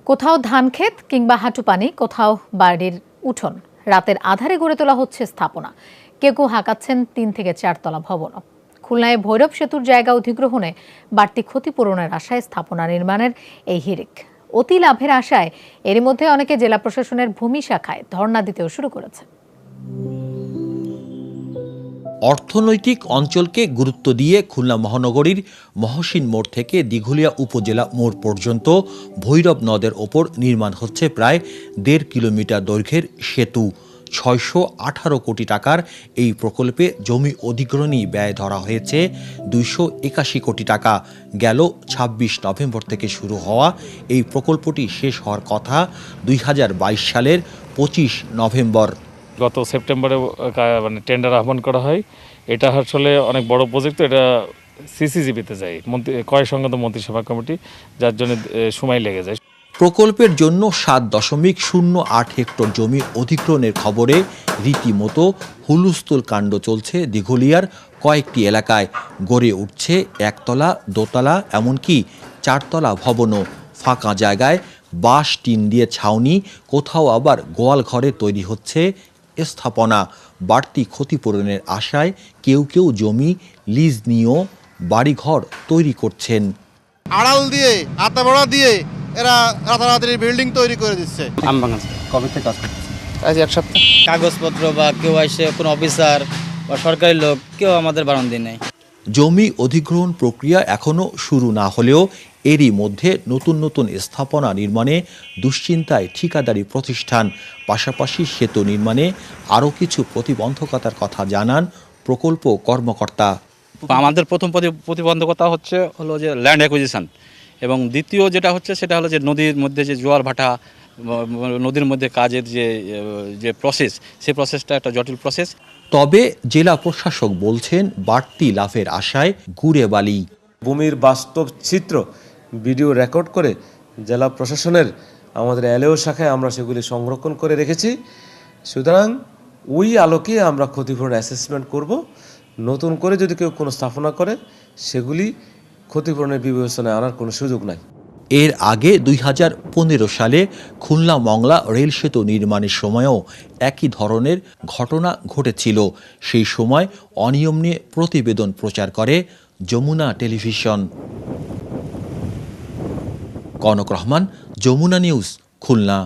কোথাও ধানক্ষেত কিংবা হাঁটু পানি, কোথাও বাড়ির উঠোন, রাতের আধারে গড়ে তোলা হচ্ছে স্থাপনা। কেউ কেউ হাঁকাচ্ছেন 3 থেকে 4 তলা ভবনও। খুলনায় ভৈরব সেতুর জায়গা অধিগ্রহণে বাড়তি ক্ষতিপূরণের আশায় স্থাপনা নির্মাণের এই হিড়িক। অতি লাভের আশায় এরই মধ্যে অনেকে জেলা প্রশাসনের ভূমি শাখায় ধর্ণা দিতেও শুরু করেছে। অর্থনৈতিক অঞ্চলকে গুরুত্ব দিয়ে খুলনা মহানগরীর মহসিন মোড় থেকে দিঘুলিয়া উপজেলা মোড় পর্যন্ত ভৈরব নদের ওপর নির্মাণ হচ্ছে প্রায় 1.5 কিলোমিটার দৈর্ঘ্যের সেতু। 618 কোটি টাকার এই প্রকল্পে জমি অধিগ্রহণী ব্যয় ধরা হয়েছে 281 কোটি টাকা। গেল 26 নভেম্বর থেকে শুরু হওয়া এই প্রকল্পটি শেষ হওয়ার কথা 2022 সালের 25 নভেম্বর। গত সেপ্টেম্বরে মানে টেন্ডার আহ্বান করা হয়। এটা আসলে অনেক বড় প্রজেক্ট। এটা সিসিজিবিতে যায়, ক্রয় সংক্রান্ত মন্ত্রিসভা কমিটি, যার জন্য সময় লেগে যায়। প্রকল্পের জন্য 7.08 হেক্টর জমি অধিগ্রহণের খবরে রীতিমতো হুলস্থুল কাণ্ড চলছে দিঘুলিয়ার কয়েকটি এলাকায়। গড়ে উঠছে একতলা, দোতলা, এমনকি 4 তলা ভবনও। ফাঁকা জায়গায় বাঁশ টিন দিয়ে ছাউনি, কোথাও আবার গোয়াল ঘরে তৈরি হচ্ছে স্থাপনা। বাড়তি ক্ষতিপূরণের আশায় কেউ কেউ জমি লিজ নিয়েও বাড়িঘর তৈরি করছেন। আড়াল দিয়ে, আতাবড়া দিয়ে এরা রাতারাতি বিল্ডিং তৈরি করে দিচ্ছে। কবে থেকে কাজ করতেছে? আজ 1 সপ্তাহ। কাগজপত্র বা কেউ এসে কোনো অফিসার বা সরকারি লোক কেউ আমাদের বারান্দি নেই। জমি অধিগ্রহণ প্রক্রিয়া এখনও শুরু না হলেও এরই মধ্যে নতুন নতুন স্থাপনা নির্মাণে দুশ্চিন্তায় ঠিকাদারি প্রতিষ্ঠান। পাশাপাশি সেতু নির্মাণে আরও কিছু প্রতিবন্ধকতার কথা জানান প্রকল্প কর্মকর্তা। আমাদের প্রথম প্রতিবন্ধকতা হলো যে ল্যান্ড অ্যাকুইজিশন, এবং দ্বিতীয় যেটা হচ্ছে সেটা হলো যে নদীর মধ্যে যে জোয়ার ভাটা, নদীর মধ্যে কাজের যে প্রসেস, সেই প্রসেসটা একটা জটিল প্রসেস। তবে জেলা প্রশাসক বলছেন বাড়তি লাভের আশায় গুড়ে বালি। ভূমির বাস্তব চিত্র ভিডিও রেকর্ড করে জেলা প্রশাসনের আমাদের এলএও শাখায় আমরা সেগুলি সংরক্ষণ করে রেখেছি। সুতরাং ওই আলোকে আমরা ক্ষতিপূরণ অ্যাসেসমেন্ট করব। নতুন করে যদি কেউ কোনো স্থাপনা করে সেগুলি ক্ষতিপূরণের বিবেচনায় আনার কোনো সুযোগ নাই। এর আগে 2015 সালে খুলনা মংলা রেল সেতু নির্মাণের সময়ও একই ধরনের ঘটনা ঘটেছিল। সেই সময় অনিয়ম নিয়ে প্রতিবেদন প্রচার করে যমুনা টেলিভিশন। কনক রহমান, যমুনা নিউজ, খুলনা।